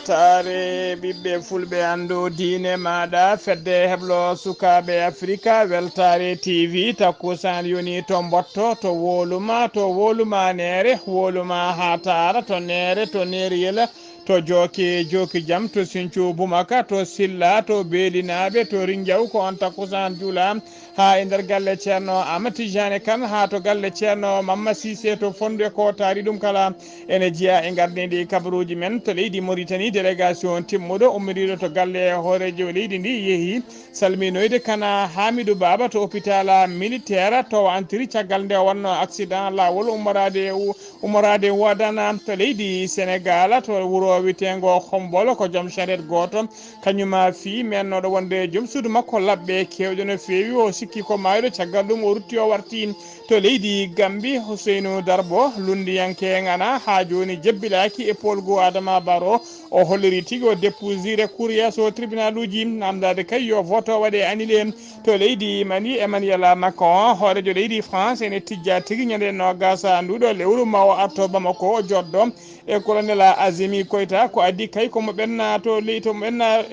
weltare ɓiɓɓe fulɓe andu diine maɗa fedde heblo sukaɓe africa weltare tv takkusan yoni to botto to woluma nere woluma ha tara to nere to neriyel to jooki jaam to Sinthiou Boumaka to Silla to Beelinaɓe to Rindiaw ko on takkusan juula ha e nder galle ceerno Amadou Tidiane Kane ha to galle ceerno Mamma Cissé to fonde ko taari ɗum kala ene jeeya e gardidi kabaruji men to leydi Mauritanie délégation timmuɗo ummiriɗo to galle hoorejo leydi ndi yeehi salminoyde kana Hamidou Baba to hôpital militaire to antiri caggal nde wonno accident lawol umorade wodana to leydi Sénégal to wuuro witengo Khombolo ko joom charette goto kañuma fi mennoɗo wonde joom suudu makko labɓe kewɗe no fewi o sikki ko mayɗo caggal ɗum o rutti o warti to leydi Gambie Houseynou Darbo lundiyanke ngana ha joni jebbilaki e polgo Adama Barrow o holliri tigui o déposire courrier so tribunal uji namdade kay yo vote o waɗe annulé to leydi Mali Emmanuel Macron hoorejo leydi France ene tijja tigui ñande nogas nduɗo lewru ma o arto Bamako o joddo e colonel Azimi Koita ko addi kay komo ɓenna to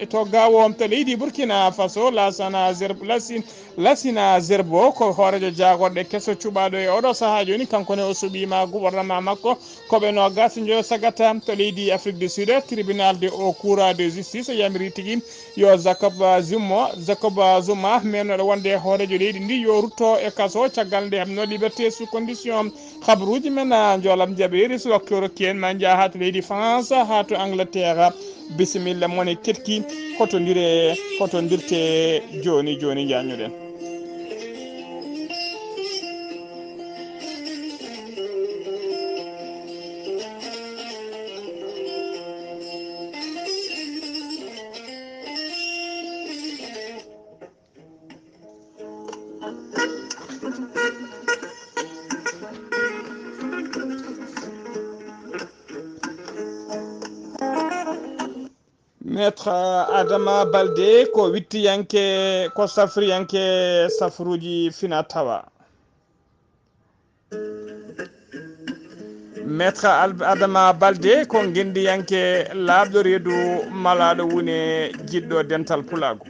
to gawo to leydi Burkina Faso Lassina Zerbo ko hoorejo jagorɗe kesso cuɓaɗo e oɗo saaha joni kankone o suɓima gouvernement makko koɓe nogas jo sagata to leydi Afrique du Sud tribunal de haut cour de justice yamiri tigui yo Jacob Zuma mennoɗo wonde hoorejo leydi ndi yo rutto e kaso caggal nde hebno liberté sous condition habaruji men joolam jaɓeri so wakkilo rokki en ma jaa ha to leydi France ha to Angleterre bisimilla mone ketki hotodirte joni jañuɗen. Maître Adama Baldé ko wittiyanke ko safriyanke safruji fina tawa. Maître Adama Baldé ko gendiyanke labɗo reedu malaɗo wune jiɗɗo dental pulago.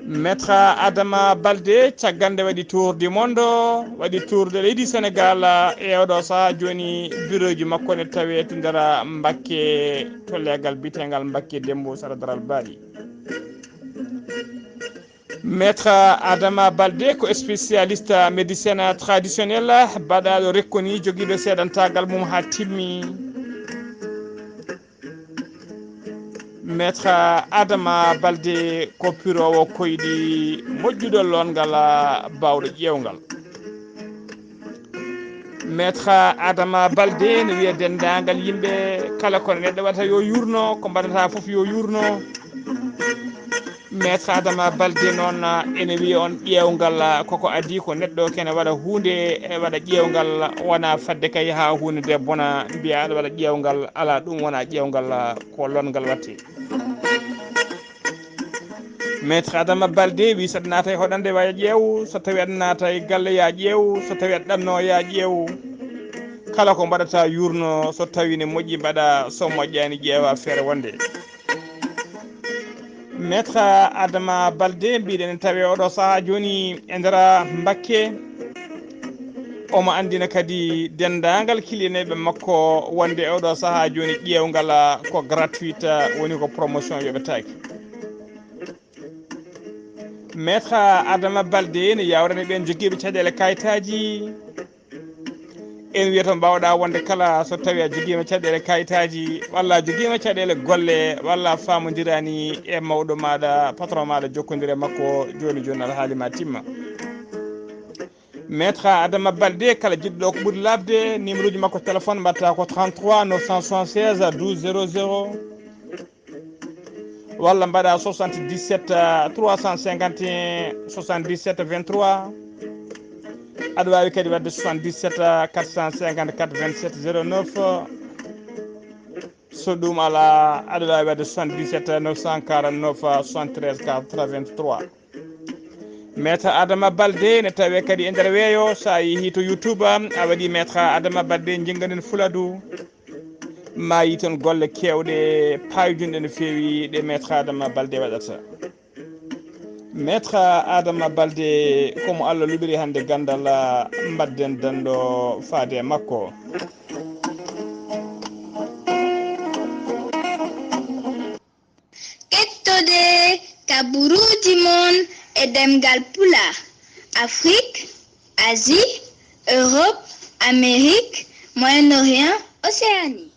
Maître Adama Baldé caggande waɗi tour du monde waɗi tour de leydi Sénégal e oɗo saaha joni bureau ji makko ne tawe to nder Mbacké to legal bitegal Mbacké Dembo Sara Daral Bari. Maître Adama Baldé ko spécialiste médecine traditionnelle baɗaɗo rekkoni joguiɗo seeɗantagal mum ha timmi. Maître Adama Baldé ko pirowo koyɗi moƴƴuɗo longal bawɗo ƴewgal. Maître Adama Baldé ne wiya dendagal yimɓe kala ko neɗɗo waɗata yo yurno ko mbaɗata foof yo yurno. Maître Adama Baldé noon ene wiya on ƴewgal koko adi ko neɗɗo kene waɗa hunde e waɗa ƴewgal wona fadde kay ha hunde nde bona mbiya aɗa waɗa ƴewgal ala ɗum wona ƴewgal ko longal watte. Maître Adama Baldé wi saɗa naata e hoɗande waya ƴeew so tawi aɗa naata e galle ya ƴeew so tawi aɗa ɗanno ya ƴeew kala ko mbaɗata yurno so tawi ne moƴƴi mbaɗa so moƴƴani ƴeewa feere wonde. Maître Adama Baldé mbiɗen tawi oɗo saaha joni e nder Mbacké omo andina kadi dendagal kilineɓe makko wonde oɗo saaha joni ƴewgal ko gratuite woni ko promotion yoɓetaki. Maître Adama Baldé ne yawrani ɓen joguiɓe caɗele kayitaji en wiyata mbawɗa wonde kala so tawi a joguima caɗele kayitaji walla joguima caɗele golle walla famodirani e mawɗo maɗa patron maɗa jokkodire makko joni alhaalima timma. Maître Adama Baldé kala jiɗɗo ko ɓuuri labde numéro uji makko téléphone mbatta ko 33 976 12 00 walla mbaɗa 77 351 77 23 aɗa wawi kadi wadde 77 454 27 09 so ɗum ala aɗa wawi wadde 77 949 73 83. Maître Adama Baldé ne tawe kadi e nder weeyo sa yeehi to YouTube a waɗi Maître Adama Baldé jingganen Fuladu ma yi ton golle kewɗe payjunɗe no feewi ɗe maître Adama Baldé waɗata. maître Adama Baldé komo Allah luɓiri hande gandal mbadden danɗo faade makko. Kettode kaburuji mon e demgal pulaar Afrique, Asie, Europe, Amérique, Moyen-Orient, Océanie.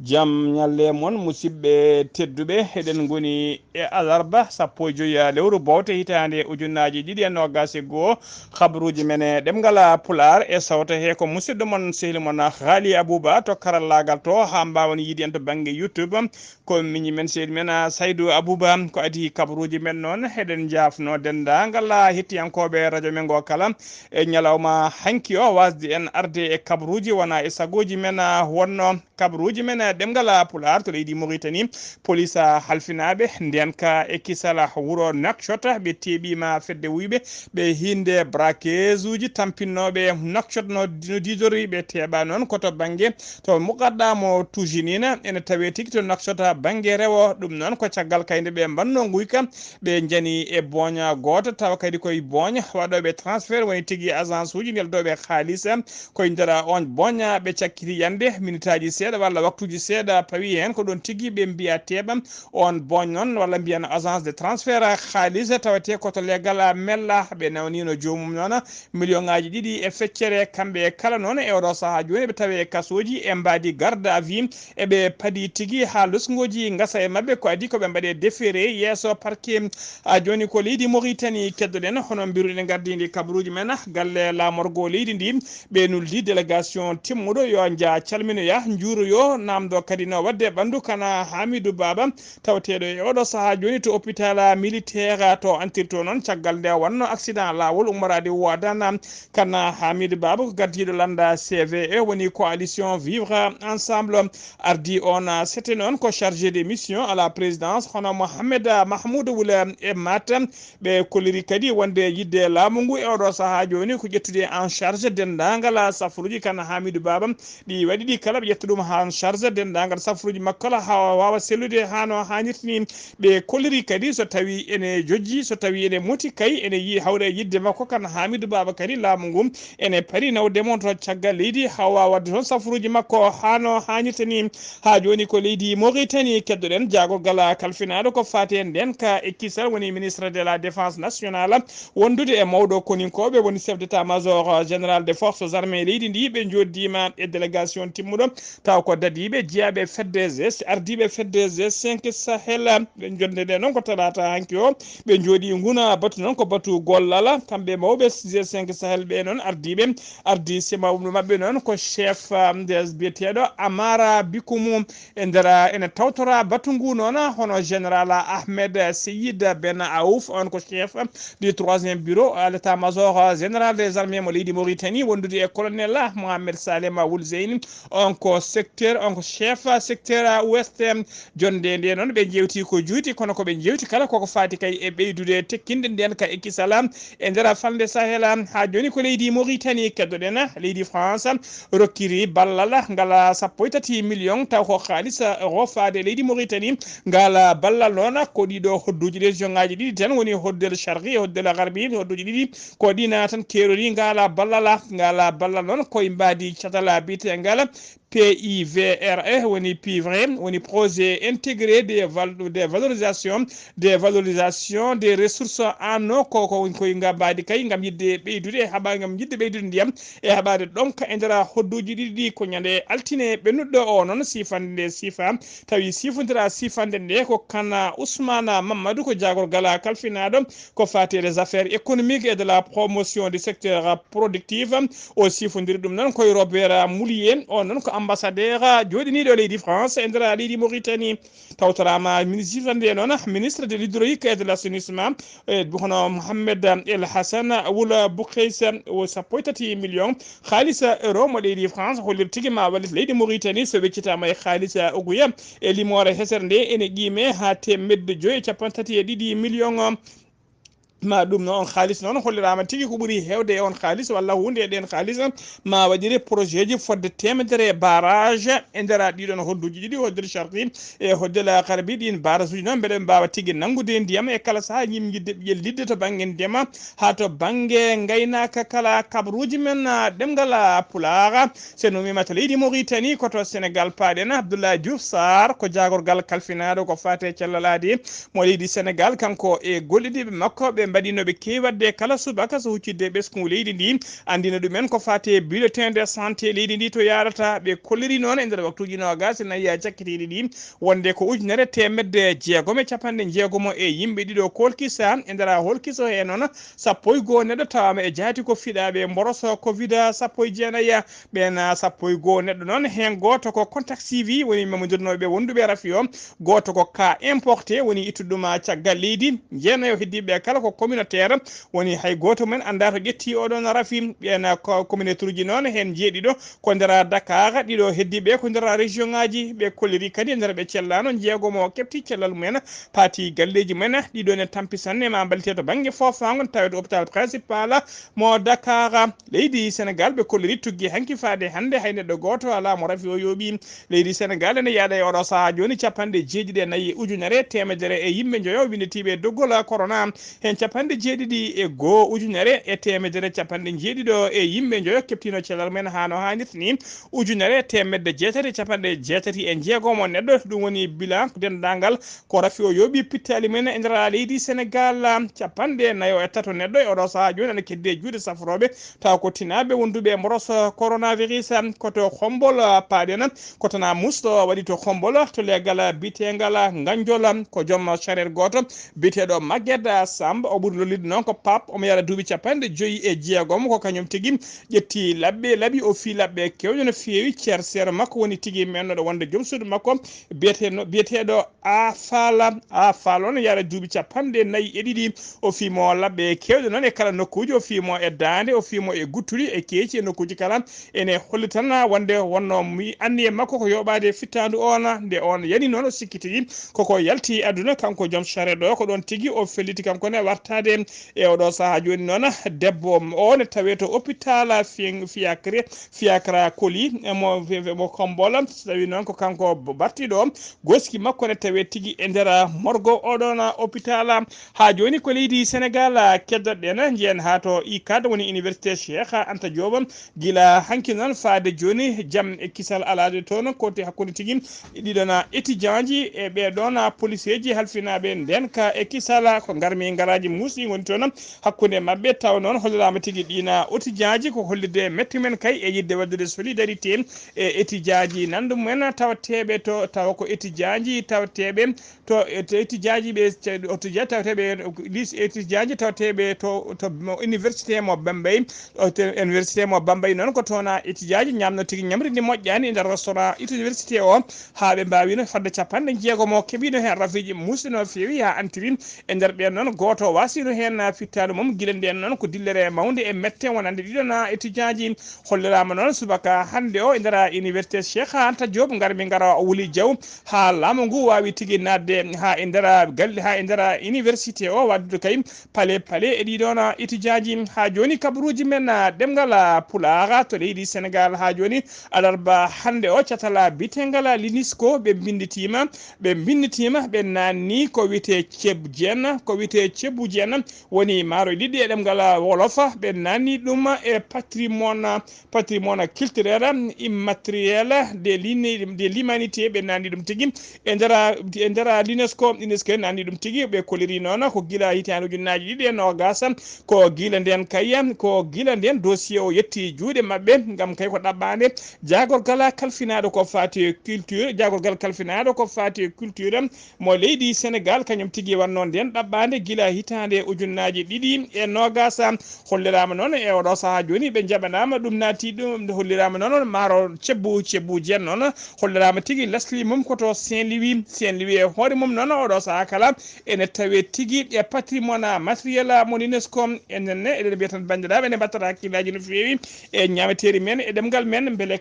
Jam nyalle mon musidɓe tedduɓe eɗen goni e alarba 15 lewru bowte hitande ujunnaji 2021 habaruji men ɗemgal pular e sawta he ko musidɗo mon sehli mon Haali Abouba to karallagal to ha mbawon yiidi en to banggue YouTube ko miñi men sehli men Saydou Abouba ko adi kabaruji men noon eɗen jafno dendagal hettiyankoɓe radio men go kala e ñalawma hanki o wasde en arde e kabaruji wona e sagoji men wonno kabaruji men demgal pular to leydi Mauritanie police halfinaɓe ndenka e kisala wuro Nouakchott ɓe teɓima fedde wuyɓe ɓe hinde braquage uji tampinnoɓe Nouakchott no didori ɓe teɓa noon koto banggue to mukaddamo tujinina ene tawe tigui to Nouakchott banggue rewo ɗum noon ko caggal kayde ɓe mbanno guyka ɓe jani e boña goto tawa kadi koye boña waɗoɓe transfert woni tigui agence uji neldoɓe haalisa koye nder on boña ɓe cakkiti yande minutaji seeɗa walla waktuji seeɗa pawi hen ko ɗon tigui ɓe mbiya teɓam on boñ noon walla mbiyan agence de transfert haalisa tawate koto leggal mella ɓe nawnino jomum noon million ngaji ɗiɗi e feccere kamɓe kala noon e oɗo saaha joni ɓe tawi e kasoji e mbadi garde à vue eɓe paadi tigui ha lusgoji gasa e mabɓe ko adi koɓe mbaɗe déféré yesso parquet joni ko leydi Mauritanie keddoɗen hono mbiruɗen gardidi kabaruji men galle lamorgo leydi ndi ɓe nuldi délégation timmuɗo yo jaa calminoya juuroyo namdo kadi no wadde ɓandu kana Hamidou Baba tawteɗo e oɗo saaha joni to hôpital militaire to antirto noon caggal nde wanno accident lawol ummorade wadana kana Hamidou Baba ko gardiɗo landa CVE woni coalition vivre ensemble ardi on c'était noon ko chargé de mission à la présidence hono Mohamed Mahmoud Wula e Matam ɓe kolliri kadi wonde yidde laamu ngu e oɗo saaha joni ko ƴettude en charge dendagal safruji kana Hamidou Baba ɗi waɗi ɗi kala ɓe ƴetta ɗum en charge dendagal safruji makkola ha wawa sellude hano hannirtini ɓe kolliri kadi so tawi ene jojji so tawi ene moti kay ene yi hawre yidde makko kana Hamidou Baba kadi laamu ngu ene paari nawdemo to caggal leydi hawa wadde toon safruji makko hano hannirtani ha joni ko leydi Mauritanie keddoɗen jagorgal kalfinaɗo ko fate nden ka e kisal woni ministre de la défense nationale wondude e mawɗo koninkoɓe woni chef d'état major général des forces armées leydi ndi ɓe joddima e délégation timmuɗo taw ko dadiɓe jeeyaɓe fedde gs ardiɓe fedde G5 Sahel ɓe jondede noon ko talata hanki o ɓe jooɗi guna batu noon ko batu gollala kamɓe mawɓe G5 Sahel ɓe noon ardi sima mabɓe noon ko chef des biyeteɗo Amara Bikoumou e nder ene tawtora batu ngu noon hono général Ahmed Seyid Ben Aouf on ko chef du 3e bureau à l'état major général des armées mo leydi Mauritanie wondude e colonel Mohamed Salema Wul Zeyni on ko secteur on ko chef secteur ouest jonde nde noon ɓe jewti ko juuti kono ko ɓe jewti kala koko fati kay e ɓeydude tekkinde nden ka e kisala e nder falde Sahel ha joni ko leydi Mauritanie keddoɗen leydi France rokkiri ballal ngala 13 million taw ko haalisa euro faade leydi Mauritanie ngala ballal noon ko ɗiɗo hodduji région ngaji ɗiɗi tan woni hoddel Charqi e hoddel Garbi hodduji ɗiɗi ko ɗina tan kerori ngala ballal noon koye mbadi catala bitegal PIVRE woni PIVRE woni projet intégré de valorisation des ressources en eau ko koye ngambadi kay ngam yidde ɓeydude haɓa ngam yidde ɓeydude ndiyam e haɓade ɗomka e nder hodduji ɗiɗi ko ñande altine ɓennuɗo o noon sifande nde sifa tawi sifodira sifande nde ko kana Ousmane Mamadou ko jagorgal kalfinaɗo ko fati les affaires économiques et de la promotion du secteur productif o sifodiri ɗum noon koye Robert Moulier on noon ko ambassadeur joɗiniɗo leydi France e nder leydi Mauritanie tawtorama ministre nde noon ministre de l'hydraulique et de l'assainissement hono Mohamed El Hassan Wula Boukays o 13 million haalisa euro mo leydi France hollir tigui ma wallit leydi Mauritanie so weccitama e haalisa oguya e limore hesere nde ene qime ha 532 million ma ɗum noon haalis noon hollirama tigui ko ɓuuri hewde e on haalis walla hunde e ɗen haalis ma waɗire projet ji fodde temedere barrage e nder ɗiɗon hodduji ɗiɗi hoddere charti e hoddela karabi ɗin barrage uji noon mbeɗen mbawa tigui nanggude ndiyam e kala saaha yim jidde ƴellidde to banggue ndema ha to banggue gaynaka kala kabruji men ɗemgal pulaar seno wimata leydi Mauritanie koto Sénégal paaɗen Abdoulaye Diouf Sarr ko jagorgal kalfinaɗo ko fate cellalaade mo leydi Sénégal kanko e gollidiɓe makko ɓe mbaɗinoɓe kewadde kala subaka so huccidde ɓesgu leydi ndi andina ɗumen ko fate bulletin de santé leydi ndi to yarata ɓe kolliri noon e nder waktuji nogas nayyi cakkitiɗi ɗi wonde ko ujunere temedde jeegom e capanɗe jeegomo e yimɓe ɗiɗo kolkisa e nder holkiso he noon sappo e goho neɗɗo tawama e jaati ko fiɗaɓe mboroso covid sappo e jeenayyi ɓen sappo e goho neɗɗo noon hen goto ko contact suivi woni memodirnoɓe wonduɓe rafi o goto ko cas importé woni ittuɗuma caggal leydi jeenayo heddiɓe kala ko communautaire woni hay goto men anda to ƴetti oɗon rafi ɓen communautaire uji noon hen jeeɗiɗo ko nder Dakar ɗiɗo heddiɓe ko nder région ngaji ɓe kolliri kadi nder ɓe cellano jeegomo kefti cellal mumen paati galleji men ɗiɗo ne tampisanne ma mbalite to banggue fofago tawede hôpital principal mo Dakar leydi Sénégal ɓe kolliri tuggi hanki faade hande hay neɗɗo goto ala mo rafi o yooɓi leydi Sénégal ene yaaɗa e oɗo saaha joni capanɗe jeeɗiɗi e nayyi ujunere temedere e yimɓe joyo windetiɓe doggol corona hen capanɗe jeeɗiɗi e goho ujunere e temedere capanɗe jeeɗiɗo e yimɓe joyo keptino cellal men ha no hannirta ni ujunere temedde jeetati capanɗe jeetati e jeegom o neɗɗo ɗum woni bilan dendagal ko rafi o yooɓi pittali men e nder leydi Sénégal capanɗe nayo e tato neɗɗo e oɗo saaha joni ene kedde juuɗe safroɓe taw ko tinaɓe wonduɓe mboros coronavirus koto Khombol paaɗen kotona musto waɗi to Khombol to leggal bitegal Gandiol ko joom charrette goto biteɗo Maguette Samb o ɓuuri lollide noon ko Pape omo yara duuɓi capanɗe joyyi e jeegom ko kañum tigui ƴetti labɓe laaɓi o fi labɓe kewɗe no fewi ceer sere makko woni tigui mennoɗo wonde joom suudu makko biyeteɗo a faala on yara duuɓi capanɗe nayyi e ɗiɗi o fimo labɓe kewɗe noon e kala nokkuji o fimo e dande o fimo e guttuli e keeci e nokkuji kala ene holli tan wonde wonno mi anni e makko ko yoɓade fittandu on nde on yani noon o sikkitigi koko yalti aduna kanko joom charrette ɗo ko ɗon tigui o felliti kankone wartade e oɗo saaha joni noon debbo o ne tawe to hôpital fiacre Koli mo Khombol tawi noon ko kanko battiɗo goski makko ne tawe tigui e nder morgo oɗon hôpital ha joni ko leydi Sénégal keddoɗen jiyen ha to ICAD woni université Cheikh Anta Diop gila hanki noon faade joni jaam e kisal alade toon kote hakkude tigui ɗiɗon étudiant ji e ɓeɗon policier ji halfinaɓe ndenka e kisal ko garmi garaji musɗi woni toon hakkude mabɓe taw noon hollirama tigui ɗina étudiant ji ko hollide metti men kay e yidde waddude solidarité e étudiant ji nandu men tawateɓe to taw ko étudiant ji tawateɓe to étudiant ji ɓe étudiant tawateɓe lycée étudiant ji tawateɓe to université mo Bambey université mo Bambey noon ko toon étudiant ji ñamno tigui ñamridi moƴƴani e nder restaurant université o ha ɓe mbawino fadde capanɗe jeegom o keeɓino hen rafiji musɗi no fewi ha antiri e nder ɓen noon goto wasino hen fittade mum guila nden noon ko dillere mawde e mette wonande ɗiɗon étudiant ji hollirama noon subaka hande o e nder université Cheikh Anta Diop garmi gara Wuli Diaw ha laamu ngu wawi tigui nadde ha e nder galle ha e nder université o waddude kay paale e ɗiɗon étudiant ji ha joni kabaruji men ɗemgal Pulaar to leydi Sénégal ha joni alarba hande o catala bitegal l'UNESCO ɓe binditima ɓe nanni ko wiyete cebbu jeen woni maaro ɗiɗi e ɗemgal wolof ɓe nanni ɗum e patrimoine culturel immatériel de l'humanité ɓe nanni ɗum tigui e nder l'UNESCO nanni ɗum tigui ɓe koliri noon ko guila hitande ujunnaji ɗiɗi e nogas ko guila nden dossier o yetti juuɗe mabɓe gam kay ko ɗaɓɓade jagorgal kalfinaɗo ko fati culture mo leydi Sénégal kañum tigui wanno nden ɗaɓɓade guila hitande ujunnaji ɗiɗi e nogas hollirama noon e oɗo saaha joni ɓe jaɓanama ɗum naati ɗum hollirama noon maaro cebbu jeen noon hollirama tigui lesli mum koto Saint-Louis e hoore mum noon oɗo saaha kala ene tawe tigui e patrimoine matériel mo l'UNESCO enenne eɗen mbiya tan bandiraɓe ene mbattata hakkillaji no fewi e ñameteri men e ɗemgal men beele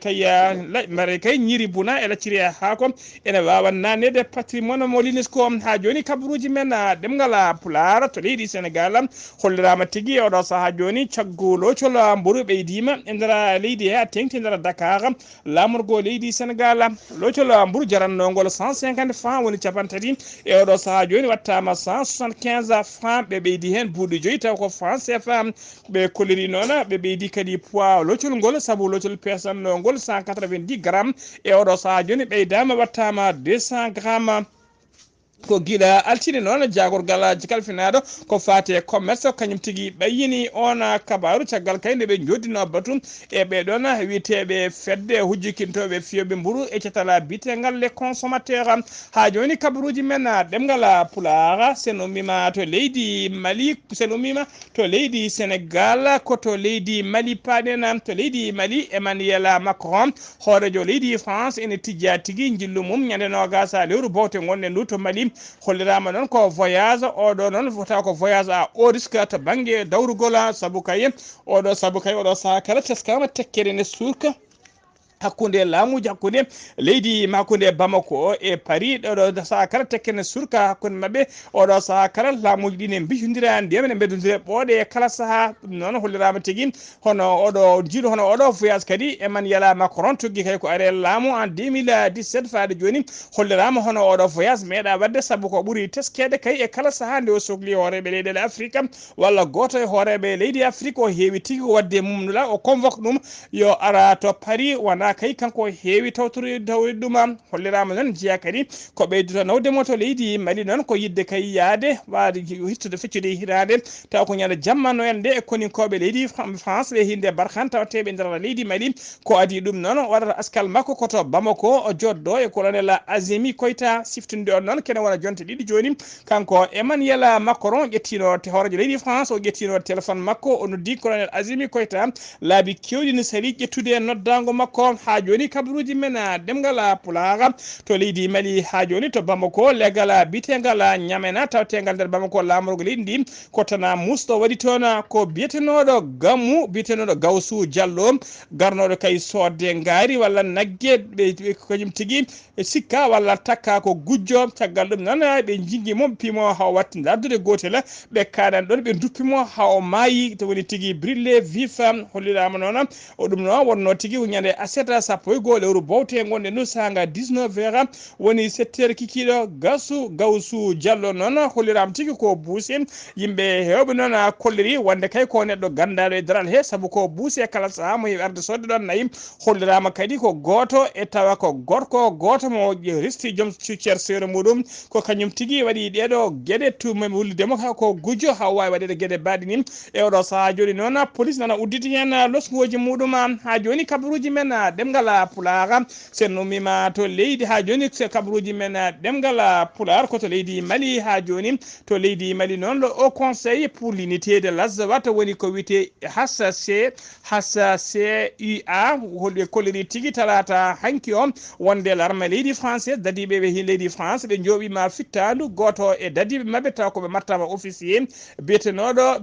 kay ñiiri buna e lacciri e haako ene wawa nannede patrimoine mo l'UNESCO ha joni kabaruji men ɗemgal Pulaar to leydi Sénégal hollirama tigi oɗo saaha joni caggu locol mburu ɓeydima e nder leydi he tengti nder Dakar lamorgo leydi Sénégal locol mburu jarannogol 150 francs woni capantati e oɗo saaha joni wattama 175 francs ɓe ɓeydi hen buuɗi joyyi taw ko franc CFA ɓe kolliri noon ɓe ɓeydi kadi poids locol ngol saabu locol pesannogol 190 grammes e oɗo saaha joni ɓeydama wattama 200 grammes ko guiɗa altine noon jagorgal kalfinaɗo ko fate commerce kañum tigui ɓayyini on kabaru caggal kay nde ɓe joddino batu e ɓeɗon witeɓe fedde hujjikintoɓe fiyoɓe mburu e cetala bitegal les consommateurs ha joni kabaruji men ɗemgal pulara sen ummima to leydi Mali sen ummima to leydi Sénégal ko to leydi Mali paɗen to leydi Mali Emmanuel Macron hoorejo leydi France ene tijja tigui jillu mum ñande nogasa lewru bawte gonɗen ndu to Mali hollirama noon ko voyage oɗo noon fota ko voyage à haut risque to banggue dawrugol saabu kay oɗo saaha kala teskama tekkere ne surka hakkunde laamuji hakkunde leydi hakkunde Bamako e Paris ɗoɗo saaha kala tekkene surka hakkunde mabɓe oɗo saaha kala laamuji ɗi ne mbijodira ndiyam ne beddodira ɓooɗe kala saaha ɗum noon hollirama tigui hono oɗo jiiɗo hono oɗo voyage kadi Emmanuel Macron togui kay ko are laamu en 2017 faade joni hollirama hono oɗo voyage meeɗa wadde saabu ko ɓuuri teskede kay e kala saaha nde o sohli hooreɓe leyɗele Afrique walla goto e hooreɓe leydi Afrique o heewi tigui ko wadde mumnula o convoque ɗum yo ara to Paris wona kay kanko heewi tawtori ɗum hollirama noon jeeya kadi ko ɓeyduto nawdemo to leydi Mali noon ko yidde kay yaade waade hittude feccude hirade taw ko ñande jamma Noel nde e koninkoɓe leydi France ɓe hinde barkan tawateɓe nder leydi Mali ko adi ɗum noon waɗata askal makko koto Bamako o joddo e colonel Azimi Koita siftunde on noon kene wona jonte ɗiɗi joni kanko Emmanuel Macron ƴettino hoorejo leydi France o ƴettino téléphone makko o noddi colonel Azimi Koita laabi kewɗi ne sali ƴettude noddago makko ha joni kabaruji men ɗemgal pulara to leydi Mali ha joni to Bamako leggal bitegal ñamena tawtegal nder Bamako lamorgo leydi ndi ko tana musɗo waɗi toon ko biyetenoɗo gammu biyetenoɗo Gawsu Diallo garnoɗo kay sodde ngaari walla naggue ɓe kañum tigui sikka walla takka ko gujjo caggal ɗum noon ɓe jinguimo pimo ha watti dardude gotel ɓe kaɗan ɗon ɓe duppimo ha o maayi to woni tigui brûlé vif hollirama noon o ɗum noon wonno tigui ñande aseta sappo e goho lewru bawte gonɗe ndu sanga 19 heures woni 7 heures kikiɗo Gawsu Diallo noon hollirama tigui ko buuse yimɓe hewɓe noon kolliri wonde kay ko neɗɗo gandaɗo e daral he saabu ko buuse kala saaha mo heewi arde sodde ɗon nayyi hollirama kadi ko goto e tawa ko gorko goto mo resti joom cuccere sere muɗum ko kañum tigui waɗi ɗeɗo gueɗe tuma wullidemo ko gujjo ha wawi waɗede gueɗe baɗi ni e oɗo saaha joni noon police nana udditi hen losgoji muɗum ha joni kabaruji men ɗemgal pulara sen ummima to leydi ha joni kabaruji men ɗemgal pular koto leydi Mali ha joni to leydi Mali noon le Haut Conseil pour l'unité de l'Azawad woni ko wiyete HCUA holɓe kolliri tigui talata hanki o wonde l'armée leydi française dadiɓe ɓe leydi France ɓe jooɓima fittadu goto e dadiɓe mabɓe taw koɓe martaba officier biyetenoɗo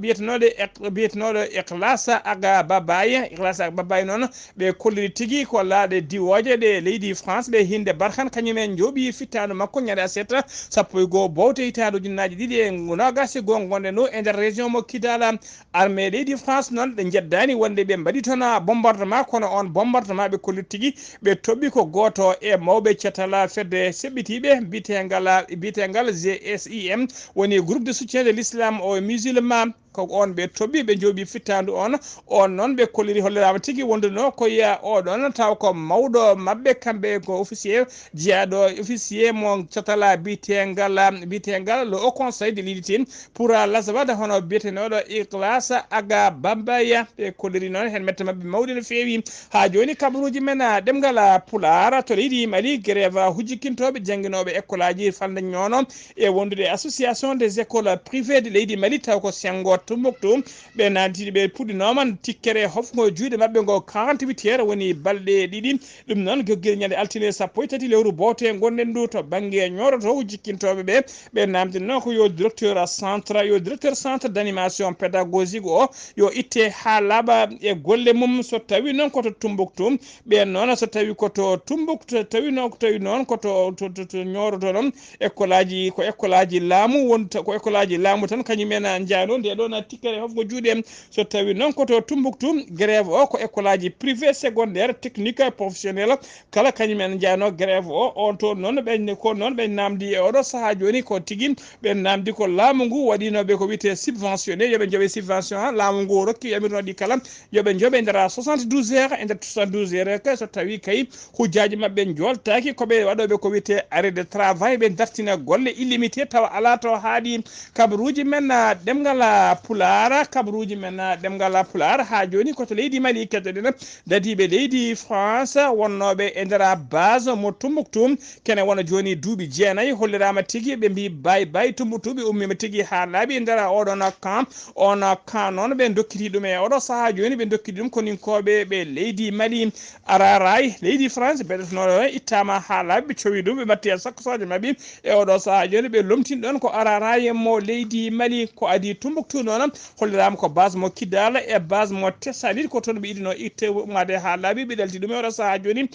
Ikhlas Aga Babaye noon ɓe kolliri tigui ko laaɗe diwoje ɗe leydi France ɓe hinde barkan kañumen jooɓi fittadu makko ñande aseta sappo e goho bawte hitande ujunnaje ɗiɗi e nogas e goho gonɗe no e nder région mo Kidal armée leydi France noon ɓe jeddani wonde ɓe mbaɗi toon bombardement kono on bombardement ɓe kollir tigui ɓe toɓɓi ko goto e mawɓe cetal fedde seɓɓitiɓe bitegal GSIM woni groupe de soutien de l'islam aux musulmans ko on ɓe toɓɓi ɓe jooɓi fittandu on noon ɓe kolliri hollirama tigui wonduno ko yiya oɗon taw ko mawɗo mabɓe kamɓe ko officier jeeyaɗo officier mo cotala bitegal le Haut Conseil de l'unité pour l'Azawad hono biyetenoɗo Ikhlas Aga Babaye ɓe kolliri noon hen mette mabɓe mawɗi no fewi ha joni kabaruji men ɗemgal pular to leydi Mali grève hujjikintoɓe jangguinoɓe école aji falde ñoono e wondude association des écoles privées de leydi Mali taw ko sengo Tumbuktu ɓe nantiɗi ɓe puɗɗinoma tikkere hofgo juuɗe mabɓe ngo 48 woni balɗe ɗiɗi ɗum noon goggel ñande altine 13 lewru bote gonɗen ndu to banggue ñoroto jikkintoɓe ɓe namdino ko yo directeur centre d'animation pédagogique o yo itte ha laaɓa e golle mum so tawi noon koto Tumbuktu ɓen noon so tawi koto Tumbuktu tawi noon koto ñoroto noon école aji laamu wonta ko école aji laamu tan kañumen jaano nde ɗon tikkere hofgo juuɗe so tawi noon koto Tumbuktu grève o ko école aji privé secondaire technique professionnel kala kañumen jaano grève o on toon noon ɓe namdi e oɗo saaha joni ko tigui ɓe namdi ko laamu ngu waɗinoɓe ko wiyete subventionné yoɓe jooɓe subvention ha laamu ngu rokki yamirnoɗi kala yoɓe jooɓe ndera 72 heures e nder 72 heures kay so tawi kay hujjaji mabɓe joltaki koɓe waɗoɓe ko wiyete arrêt de travail ɓe dartina golle illimité tawa ala to haaɗi kabaruji men ɗemgal pulara ha joni koto leydi Mali keddoɗen dadiɓe leydi France wonnoɓe e nder base mo Tumbuktu kene wona joni duuɓi 9 hollirama tigui ɓe mbi bay Tumbuktu ɓe ummima tigui ha laaɓi e nder oɗon camp noon ɓe dokkiti ɗum e oɗo saaha joni ɓe dokkiti ɗum koninkoɓe ɓe leydi Mali araray leydi France ɓeɗotono ittama ha laaɓi ɓe cowi ɗum ɓe batti e sakkosoje mabɓe e oɗo saaha joni ɓe lomtini ɗon ko araray mo leydi Mali ko adi Tumbuktu noon hollirama ko base mo Kidal e base mo Tessalit ko toon ɓe yiɗino itte ummade ha laaɓi ɓe ɗalti ɗum e oɗo saaha joni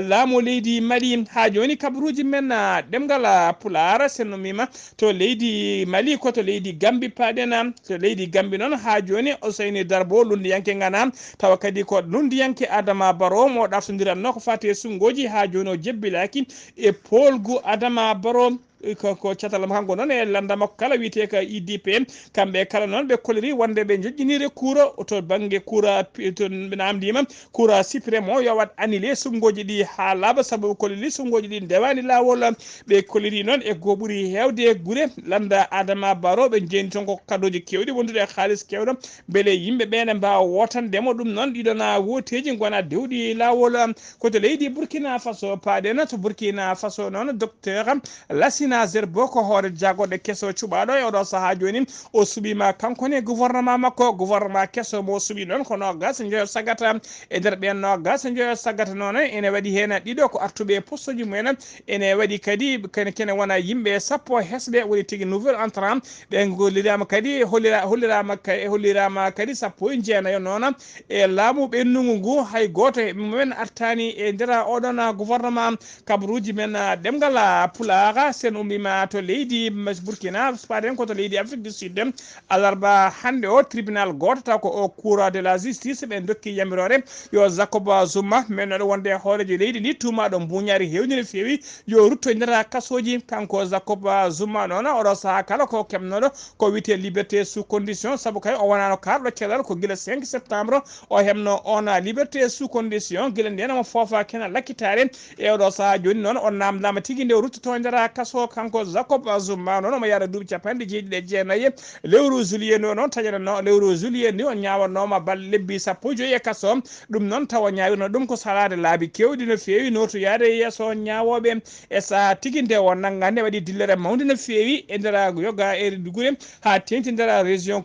laamu leydi Mali ha joni kabaruji men ɗemgal Pular senno mima to leydi Mali koto leydi Gambi paɗen to leydi Gambi noon ha joni Ouseyni Darbo lundiyanke ngana tawa kadi ko lundiyanke Adama Barrow mo ɗaftodiranno ko fati e sungoji ha joni o jebbilaki e polgu Adama Barrow ko catal hanko noon e landa makko kala wiyete ko IDP kamɓe kala noon ɓe koliri wonde ɓe joƴƴinire coura to banggue coura to namdima coura suprême o yo wat annulé sungoji ɗi ha laaɓa saabu koliri sungoji ɗi ndewani lawol ɓe koliri noon e go ɓuuri hewde guure landa Adama Barrow ɓe jeni toon ko kadoji kewɗi wondude e haalis kewɗo beele yimɓe ɓene mbawa wotandemo ɗum noon ɗiɗon woteji gona dewɗi lawol koto leydi Burkina Faso paɗen to Burkina Faso noon docteur Lassina Zerbo ko hoore jagoɗe kesso cuɓaɗo e oɗo saaha joni o suɓima kankone gouvernement makko gouvernement kesso mo suuɓi noon ko nogas joyo sagata e nder ɓen nogas joyo sagata noon ene waɗi hen ɗiɗo ko artuɓe poste ji mumen ene waɗi kadi kene wona yimɓe sappo hesɓe woni tigui nouvel entrant ɓe gollirama kadi hollirama kadi sappo e jeenayo noon e laamu ɓennugu ngu hay goto mumen artani e nder oɗon gouvernement kabaruji men ɗemgal Pulaar sen ummima to leydi Burkina paɗen koto leydi Afrique du Sud alarba hande o tribunal goto taw ko o cour de la justice ɓe dokki yamirore yo Jacob Zuma men oɗo wonde hoorejo leydi ndi tumaɗo mbuñari hewni no fewi yo rutto nder kasoji kanko Jacob Zuma noon oɗo saaha kala ko kemnoɗo ko wiyete liberté sous condition saabu kay o wonano karɗo cellal ko guila 5 septembre o hebno on liberté sous condition guila nden mo foofa kena lakkitare e oɗo saaha joni noon o namdama tigui nde ruttoto nder kaso kanko Jacob Zuma noon omo yaara duuɓi 19 lewru juillet noon taƴano lewru juillet ni o ñawanoma balle lebbi 15 e kaso ɗum noon tawa ñawirno ɗum ko salade laabi kewɗi no fewi noto yaade yeeso ñawoɓe e sa tigui nde o nagga nde waɗi dillere mawde no fewi e nder yoga e guure ha tengti nder région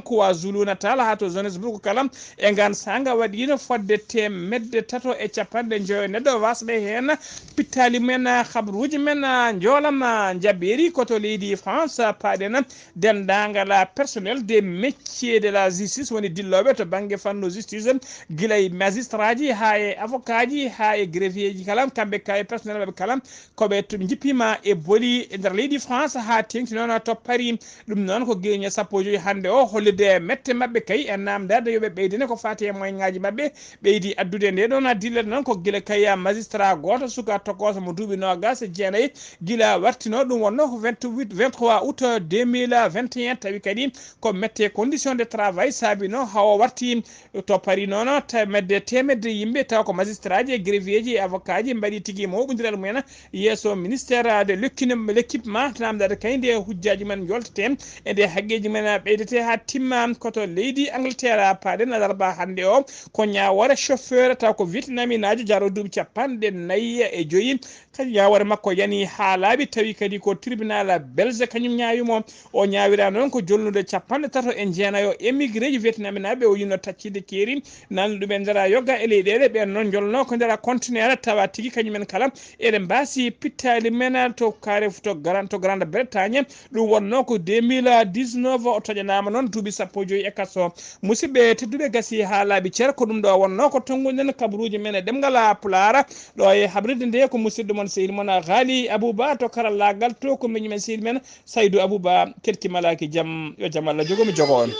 KwaZulu Natal ha to Johannesburg kala e gan sanga waɗino fodde temedde tato e capanɗe joyo neɗɗo wasɓe hen pittali men habaruji men joolam jabberi koto leydi France paɗen dendagal personnel des métiers de la justice woni dilloɓe to banggue fanno justice guilay magistrat ji ha e avocat ji ha e greffier ji kala kamɓe ka e personnel maɓe kala koɓe jippima e booli e nder leydi France ha tengti noon to Paris ɗum noon ko gueñe 15 hande o hollide mette mabɓe kay e namdade yoɓe ɓeydene ko fati e moyen ngaji mabɓe ɓeydi addude nde ɗon dillere noon ko guila kay magistrat goto suka tokoso mo duuɓi nogas jeenayyi guila wartino ɗum wonno ko 23 août 2021 tawi kadi ko mette condition de travail saabino hawo warti to Paris noon temedde yimɓe taw ko magistrat ji e greffier ji e avocat ji mbaɗi tigui moɓodiral mumen yeeso ministère de l'équipement namdade kayde hujjaji men joltete e nde haqqeji men ɓeydete ha timma koto leydi Angleterre paɗen alarba hande o ko ñawore chauffeur taw ko vietnaminajo jaro duuɓi 45 kadi ñawore makko yani haalaɓi tawi kadi ko tribunal belge kañum ñaawimo o ñaawira noon ko jolnude 13 e jeenayo émigré ji vietnaminaɓe o yino taccide keeri nanno ɗumen jara yogga e leyɗele ɓen noon jolno ko ndera conteneur tawa tigui kañumen kala eɗen mbasi pittali men to kare to grande bretagne ɗum wonno ko 2019 o toƴanama noon duuɓi 15 e kaso musidɓe tedduɓe gasi ha laaɓi ceer ko ɗum ɗo wonno ko tonguɗen kabaruji men e ɗemgal pulara ɗo e habride nde ko musidɗo moon sehil moon Ghali Abouba to karallagal to ko miñumen sehil men Saydou Abouba kettimalaki jaam yo jaam Allah jogomi jogo on